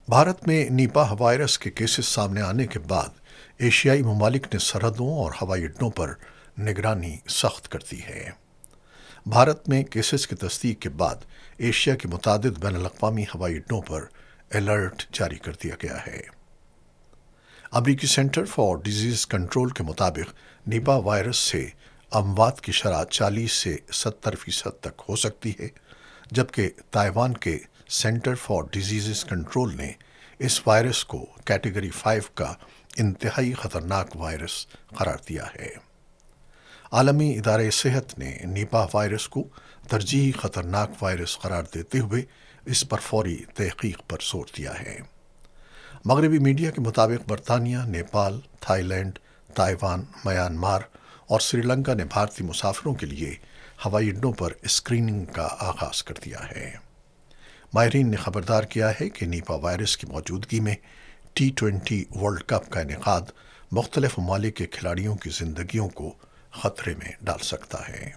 بھارت میں نیپاہ وائرس کے کیسز سامنے آنے کے بعد ایشیائی ممالک نے سرحدوں اور ہوائی اڈوں پر نگرانی سخت کر دی ہے۔ بھارت میں کیسز کی تصدیق کے بعد ایشیا کے متعدد بین الاقوامی ہوائی اڈوں پر الرٹ جاری کر دیا گیا ہے۔ امریکی سینٹر فار ڈیزیز کنٹرول کے مطابق نیپاہ وائرس سے اموات کی شرح 40 سے 70% تک ہو سکتی ہے، جبکہ تائیوان کے سینٹر فار ڈیزیز کنٹرول نے اس وائرس کو کیٹیگری 5 کا انتہائی خطرناک وائرس قرار دیا ہے۔ عالمی ادارہ صحت نے نیپاہ وائرس کو ترجیحی خطرناک وائرس قرار دیتے ہوئے اس پر فوری تحقیق پر زور دیا ہے۔ مغربی میڈیا کے مطابق برطانیہ، Nepal, Thailand, Taiwan, Myanmar اور سری لنکا نے بھارتی مسافروں کے لیے ہوائی اڈوں پر اسکریننگ کا آغاز کر دیا ہے۔ ماہرین نے خبردار کیا ہے کہ نیپاہ وائرس کی موجودگی میں T20 ورلڈ کپ کا انعقاد مختلف ممالک کے کھلاڑیوں کی زندگیوں کو خطرے میں ڈال سکتا ہے۔